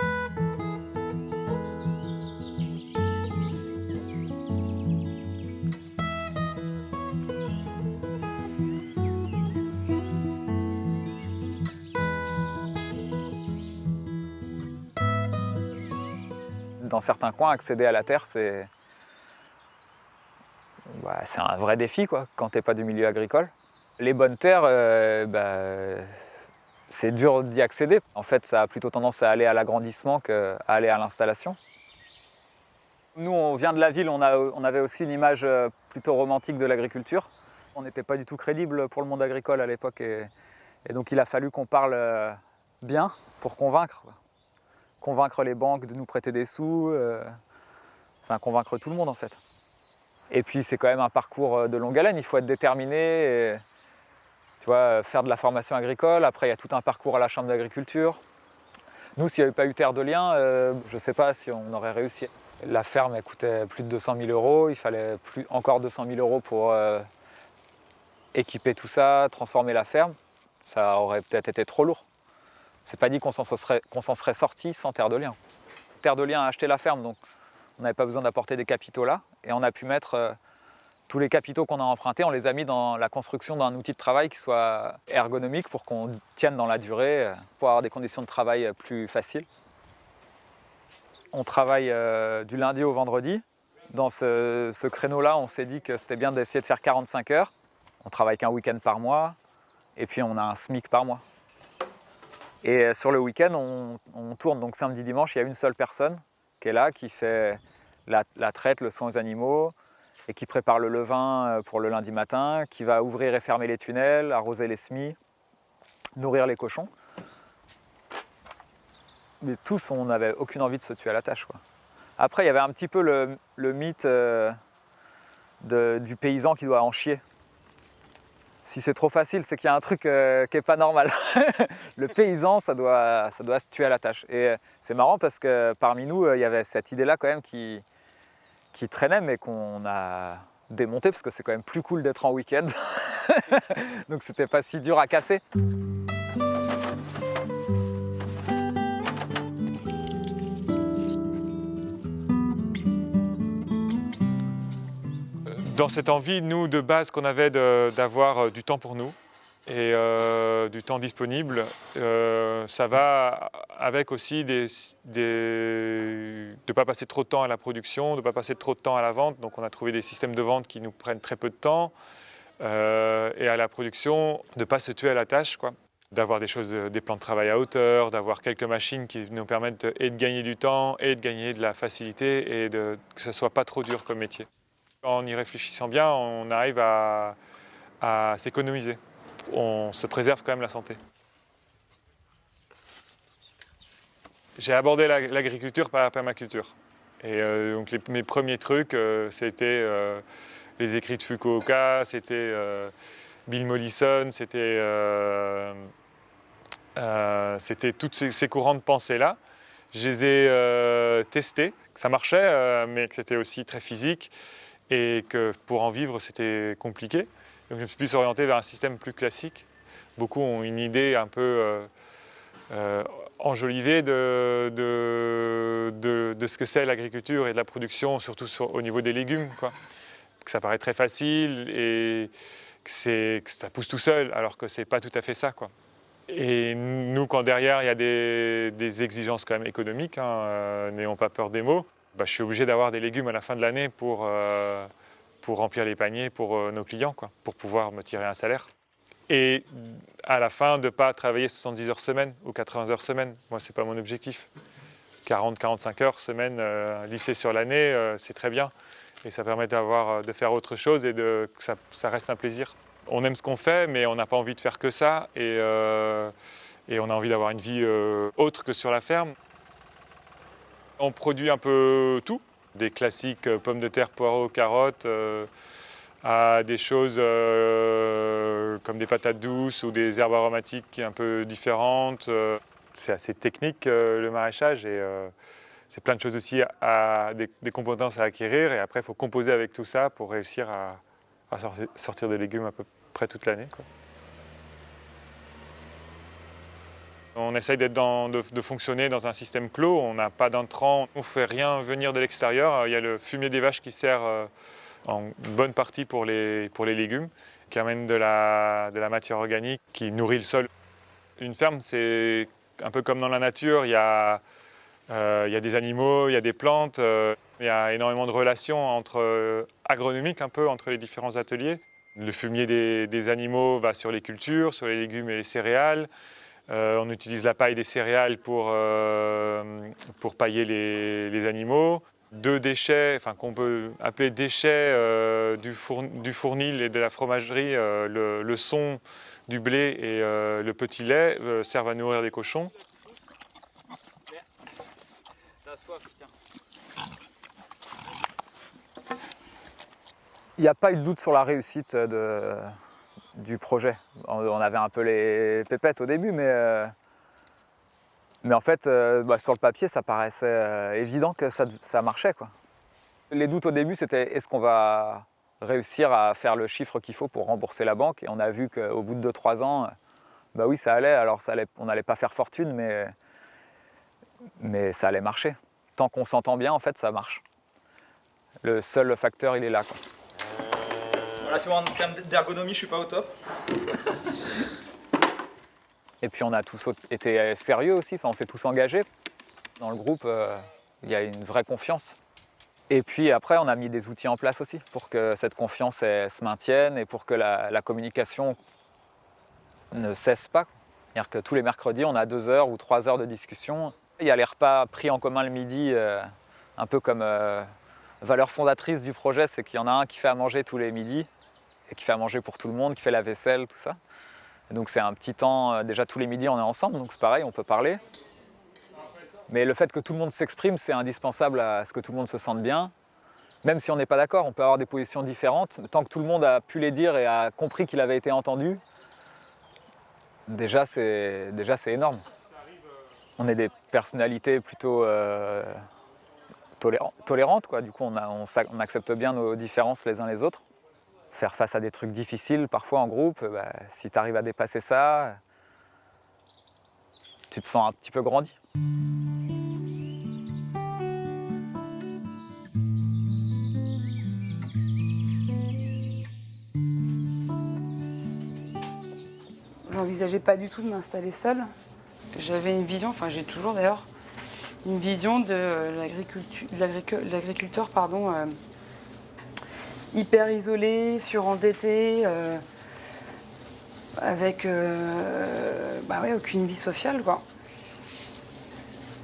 Dans certains coins, accéder à la terre, c'est un vrai défi quoi, quand tu n'es pas du milieu agricole. Les bonnes terres, c'est dur d'y accéder. En fait, ça a plutôt tendance à aller à l'agrandissement qu'à aller à l'installation. Nous, on vient de la ville, on avait aussi une image plutôt romantique de l'agriculture. On n'était pas du tout crédible pour le monde agricole à l'époque. Et donc, il a fallu qu'on parle bien pour convaincre. Quoi. Convaincre les banques de nous prêter des sous, enfin convaincre tout le monde en fait. Et puis c'est quand même un parcours de longue haleine, il faut être déterminé, et, tu vois, faire de la formation agricole, après il y a tout un parcours à la chambre d'agriculture. Nous, s'il n'y avait pas eu Terre de Liens, je ne sais pas si on aurait réussi. La ferme elle coûtait plus de 200 000 €, il fallait encore 200 000 € pour équiper tout ça, transformer la ferme. Ça aurait peut-être été trop lourd. C'est pas dit qu'on s'en serait sorti sans Terre de Liens. Terre de Liens a acheté la ferme, donc on n'avait pas besoin d'apporter des capitaux là. Et on a pu mettre tous les capitaux qu'on a empruntés, on les a mis dans la construction d'un outil de travail qui soit ergonomique pour qu'on tienne dans la durée, pour avoir des conditions de travail plus faciles. On travaille du lundi au vendredi. Dans ce créneau-là, on s'est dit que c'était bien d'essayer de faire 45 heures. On travaille qu'un week-end par mois, et puis on a un SMIC par mois. Et sur le week-end, on tourne, donc samedi, dimanche, il y a une seule personne qui est là, qui fait la traite, le soin aux animaux, et qui prépare le levain pour le lundi matin, qui va ouvrir et fermer les tunnels, arroser les semis, nourrir les cochons. Mais tous, on n'avait aucune envie de se tuer à la tâche, quoi. Après, il y avait un petit peu le mythe du paysan qui doit en chier. Si c'est trop facile, c'est qu'il y a un truc qui n'est pas normal. Le paysan, ça doit se tuer à la tâche. Et c'est marrant parce que parmi nous, il y avait cette idée-là quand même qui traînait, mais qu'on a démonté parce que c'est quand même plus cool d'être en week-end. Donc c'était pas si dur à casser. Dans cette envie, nous, de base, qu'on avait d'avoir du temps pour nous et du temps disponible, ça va avec aussi de ne pas passer trop de temps à la production, de ne pas passer trop de temps à la vente. Donc on a trouvé des systèmes de vente qui nous prennent très peu de temps. Et à la production, de ne pas se tuer à la tâche, quoi. D'avoir des plans de travail à hauteur, d'avoir quelques machines qui nous permettent et de gagner du temps et de gagner de la facilité et que ce ne soit pas trop dur comme métier. En y réfléchissant bien, on arrive à s'économiser. On se préserve quand même la santé. J'ai abordé l'agriculture par la permaculture. Et donc mes premiers trucs, c'était les écrits de Fukuoka, c'était Bill Mollison, c'était tous ces courants de pensée-là. Je les ai testés, que ça marchait, mais que c'était aussi très physique. Et que pour en vivre, c'était compliqué. Donc je me suis plus orienté vers un système plus classique. Beaucoup ont une idée un peu enjolivée de ce que c'est l'agriculture et de la production, surtout au niveau des légumes, quoi. Que ça paraît très facile et que ça pousse tout seul, alors que c'est pas tout à fait ça, quoi. Et nous, quand derrière, il y a des exigences quand même économiques, hein, n'ayons pas peur des mots, je suis obligé d'avoir des légumes à la fin de l'année pour remplir les paniers pour nos clients, quoi, pour pouvoir me tirer un salaire. Et à la fin, de ne pas travailler 70 heures semaine ou 80 heures semaine. Moi, ce n'est pas mon objectif. 40-45 heures semaine lissées sur l'année, c'est très bien. Et ça permet de faire autre chose et que ça reste un plaisir. On aime ce qu'on fait, mais on n'a pas envie de faire que ça. Et on a envie d'avoir une vie autre que sur la ferme. On produit un peu tout, des classiques pommes de terre, poireaux, carottes, à des choses comme des patates douces ou des herbes aromatiques un peu différentes. C'est assez technique le maraîchage et c'est plein de choses aussi, des compétences à acquérir et après il faut composer avec tout ça pour réussir à sortir des légumes à peu près toute l'année, quoi. On essaye de fonctionner dans un système clos, on n'a pas d'intrants, on ne fait rien venir de l'extérieur. Il y a le fumier des vaches qui sert en bonne partie pour les légumes, qui amène de la matière organique, qui nourrit le sol. Une ferme, c'est un peu comme dans la nature, il y a des animaux, il y a des plantes, il y a énormément de relations agronomiques un peu entre les différents ateliers. Le fumier des animaux va sur les cultures, sur les légumes et les céréales. On utilise la paille des céréales pour pailler les animaux. Deux déchets, enfin, qu'on peut appeler déchets du fournil et de la fromagerie, le son du blé et le petit lait servent à nourrir des cochons. T'as soif, tiens. Il n'y a pas eu de doute sur la réussite du projet. On avait un peu les pépettes au début, mais en fait, sur le papier, ça paraissait évident que ça marchait, quoi. Les doutes au début, c'était est-ce qu'on va réussir à faire le chiffre qu'il faut pour rembourser la banque? Et on a vu qu'au bout de 2-3 ans, bah oui, ça allait. Alors on n'allait pas faire fortune, mais ça allait marcher. Tant qu'on s'entend bien, en fait, ça marche. Le seul facteur, il est là, quoi. Voilà, tu vois, en termes d'ergonomie, je suis pas au top. Et puis on a tous été sérieux aussi, enfin, on s'est tous engagés. Dans le groupe, il y a une vraie confiance. Et puis après, on a mis des outils en place aussi pour que cette confiance se maintienne et pour que la communication ne cesse pas. C'est-à-dire que tous les mercredis, on a 2 heures ou 3 heures de discussion. Il y a les repas pris en commun le midi, un peu comme valeur fondatrice du projet, c'est qu'il y en a un qui fait à manger tous les midis, et qui fait à manger pour tout le monde, qui fait la vaisselle, tout ça. Et donc c'est un petit temps, déjà tous les midis on est ensemble, donc c'est pareil, on peut parler. Mais le fait que tout le monde s'exprime, c'est indispensable à ce que tout le monde se sente bien. Même si on n'est pas d'accord, on peut avoir des positions différentes, mais tant que tout le monde a pu les dire et a compris qu'il avait été entendu, déjà c'est énorme. On est des personnalités plutôt tolérantes, quoi. Du coup on accepte bien nos différences les uns les autres. Faire face à des trucs difficiles parfois en groupe, si tu arrives à dépasser ça, tu te sens un petit peu grandi. J'envisageais pas du tout de m'installer seule. J'avais une vision, enfin j'ai toujours d'ailleurs, une vision de l'agriculteur, hyper isolé, surendetté, avec aucune vie sociale, quoi.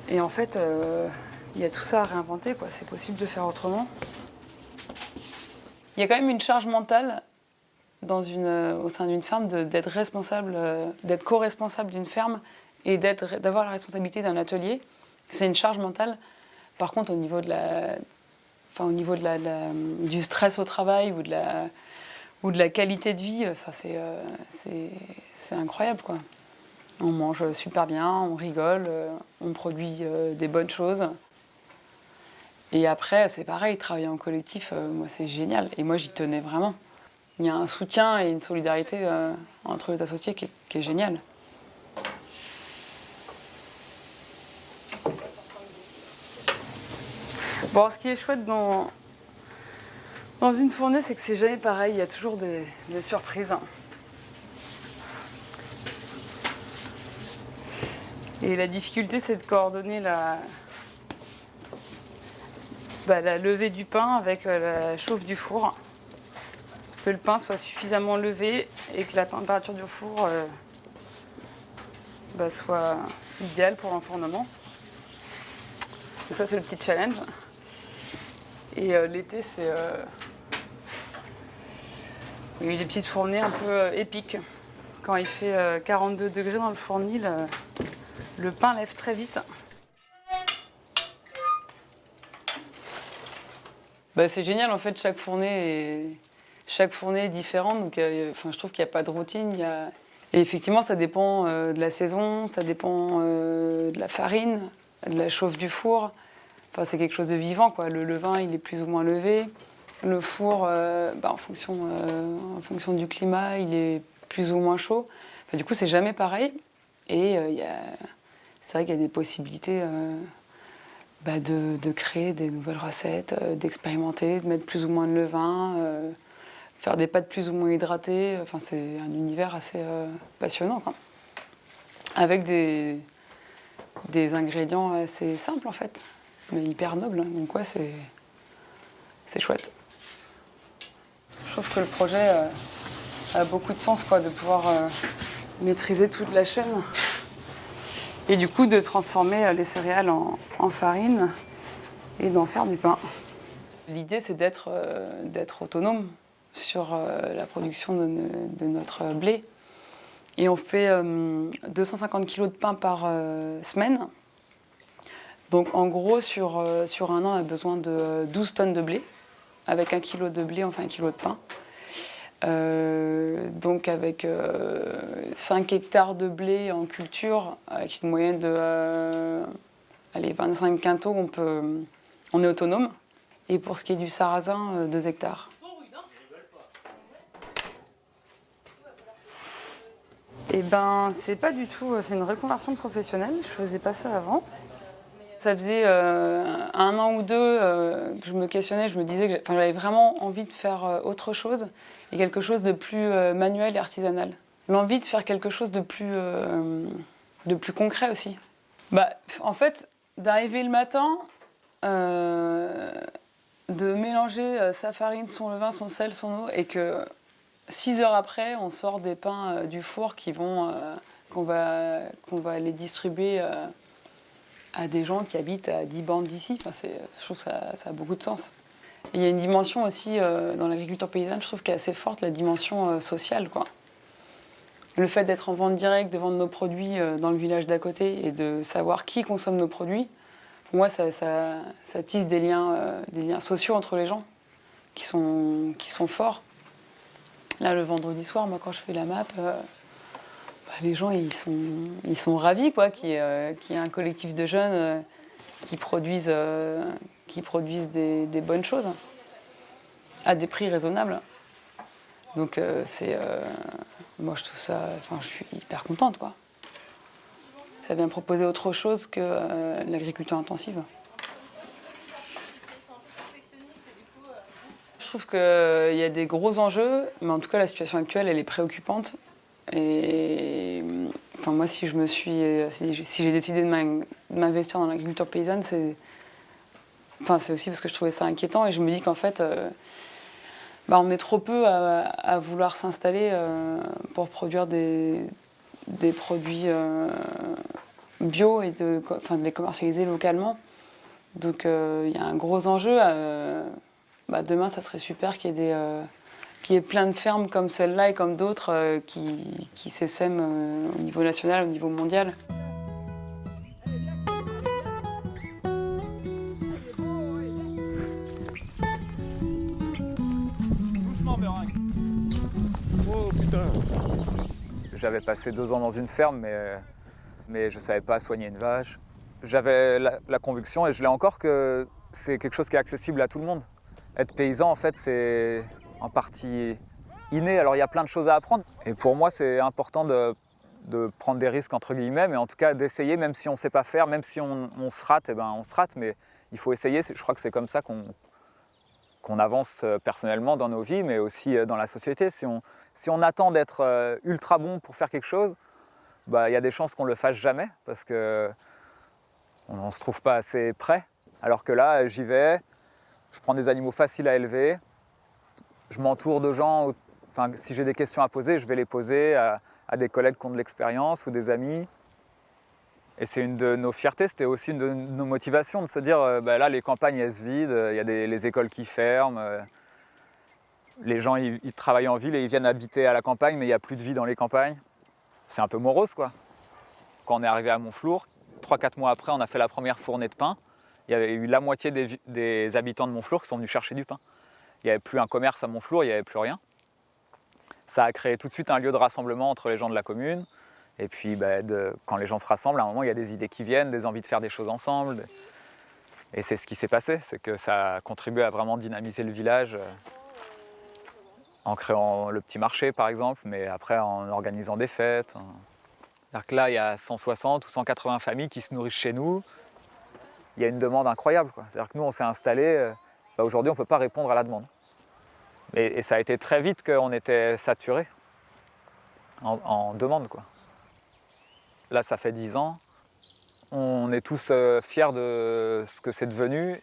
Et en fait, il y a tout ça à réinventer, quoi. C'est possible de faire autrement. Il y a quand même une charge mentale au sein d'une ferme d'être responsable, d'être co-responsable d'une ferme et d'avoir la responsabilité d'un atelier. C'est une charge mentale. Par contre, au niveau du stress au travail ou de la qualité de vie, c'est incroyable, quoi. On mange super bien, on rigole, on produit des bonnes choses. Et après, c'est pareil, travailler en collectif, moi c'est génial. Et moi j'y tenais vraiment. Il y a un soutien et une solidarité entre les associés qui est génial. Bon, ce qui est chouette dans une fournée, c'est que c'est jamais pareil, il y a toujours des surprises. Et la difficulté, c'est de coordonner la levée du pain avec la chauffe du four. Que le pain soit suffisamment levé et que la température du four soit idéale pour l'enfournement. Donc ça, c'est le petit challenge. Et l'été, il y a eu des petites fournées un peu épiques. Quand il fait 42 degrés dans le fournil, le pain lève très vite. C'est génial, en fait, chaque fournée chaque fournée est différente, donc je trouve qu'il n'y a pas de routine. Et effectivement, ça dépend de la saison, ça dépend de la farine, de la chauffe du four. Enfin, c'est quelque chose de vivant, quoi. Le levain, il est plus ou moins levé. Le four, en fonction du climat, il est plus ou moins chaud. Enfin, du coup, c'est jamais pareil. Et c'est vrai qu'il y a des possibilités de créer des nouvelles recettes, d'expérimenter, de mettre plus ou moins de levain, faire des pâtes plus ou moins hydratées. Enfin, c'est un univers assez passionnant, quoi. Avec des ingrédients assez simples, en fait, mais hyper nobles. Donc ouais, c'est chouette. Je trouve que le projet a beaucoup de sens, quoi, de pouvoir maîtriser toute la chaîne et du coup de transformer les céréales en farine et d'en faire du pain. L'idée, c'est d'être autonome sur la production de notre blé. Et on fait 250 kg de pain par semaine. Donc en gros, sur un an, on a besoin de 12 tonnes de blé. Avec 1 kg de blé, on fait 1 kg de pain. Donc avec 5 hectares de blé en culture, avec une moyenne de 25 quintaux, on est autonome. Et pour ce qui est du sarrasin, 2 hectares. Eh ben, c'est pas du tout, c'est une reconversion professionnelle, je faisais pas ça avant. Ça faisait 1 an ou 2 que je me questionnais, je me disais que j'avais vraiment envie de faire autre chose et quelque chose de plus manuel et artisanal. L'envie de faire quelque chose de plus concret aussi. En fait, d'arriver le matin, de mélanger sa farine, son levain, son sel, son eau, et que 6 heures après, on sort des pains du four qu'on va aller distribuer à des gens qui habitent à 10 bornes d'ici. Enfin, je trouve que ça a beaucoup de sens. Et il y a une dimension aussi dans l'agriculture paysanne, je trouve, qui est assez forte, la dimension sociale, quoi. Le fait d'être en vente directe, de vendre nos produits dans le village d'à côté et de savoir qui consomme nos produits, pour moi, ça tisse des liens sociaux entre les gens qui sont forts. Là, le vendredi soir, moi, quand je fais la map, les gens, ils sont ravis, quoi, qu'il y ait un collectif de jeunes qui produisent des bonnes choses à des prix raisonnables. Donc, moi, je trouve ça... je suis hyper contente, quoi. Ça vient proposer autre chose que l'agriculture intensive. Je trouve qu'il y a des gros enjeux, mais en tout cas, la situation actuelle, elle est préoccupante. Et moi, si j'ai décidé de m'investir dans l'agriculture paysanne, c'est aussi parce que je trouvais ça inquiétant. Et je me dis qu'en fait, on est trop peu à vouloir s'installer pour produire des produits bio et de les commercialiser localement. Donc il y a un gros enjeu. Demain, ça serait super qu'il y ait plein de fermes comme celle-là et comme d'autres qui s'essaiment au niveau national, au niveau mondial. Doucement, Beringue. Oh putain. J'avais passé 2 ans dans une ferme, mais je ne savais pas soigner une vache. J'avais la conviction, et je l'ai encore, que c'est quelque chose qui est accessible à tout le monde. Être paysan, en fait, c'est en partie inné. Alors, il y a plein de choses à apprendre. Et pour moi, c'est important de prendre des risques, entre guillemets, mais en tout cas d'essayer, même si on ne sait pas faire, même si on se rate, on se rate, mais il faut essayer. Je crois que c'est comme ça qu'on avance personnellement dans nos vies, mais aussi dans la société. Si on attend d'être ultra bon pour faire quelque chose, il y a des chances qu'on ne le fasse jamais, parce qu'on ne se trouve pas assez prêt. Alors que là, j'y vais, je prends des animaux faciles à élever, je m'entoure de gens, si j'ai des questions à poser, je vais les poser à des collègues qui ont de l'expérience ou des amis. Et c'est une de nos fiertés, c'était aussi une de nos motivations de se dire, là, les campagnes, elles se vident, il y a les écoles qui ferment, les gens, ils travaillent en ville et ils viennent habiter à la campagne, mais il n'y a plus de vie dans les campagnes. C'est un peu morose, quoi. Quand on est arrivé à Montflour, 3-4 mois après, on a fait la première fournée de pain. Il y avait eu la moitié des habitants de Montflour qui sont venus chercher du pain. Il n'y avait plus un commerce à Montflour, il n'y avait plus rien. Ça a créé tout de suite un lieu de rassemblement entre les gens de la commune. Et puis quand les gens se rassemblent, à un moment, il y a des idées qui viennent, des envies de faire des choses ensemble. Et c'est ce qui s'est passé, c'est que ça a contribué à vraiment dynamiser le village en créant le petit marché par exemple, mais après en organisant des fêtes. C'est-à-dire que là, il y a 160 ou 180 familles qui se nourrissent chez nous. Il y a une demande incroyable, quoi. C'est-à-dire que nous, on s'est installés, aujourd'hui, on ne peut pas répondre à la demande. Et ça a été très vite qu'on était saturés en demande, quoi. Là, ça fait 10 ans. On est tous fiers de ce que c'est devenu.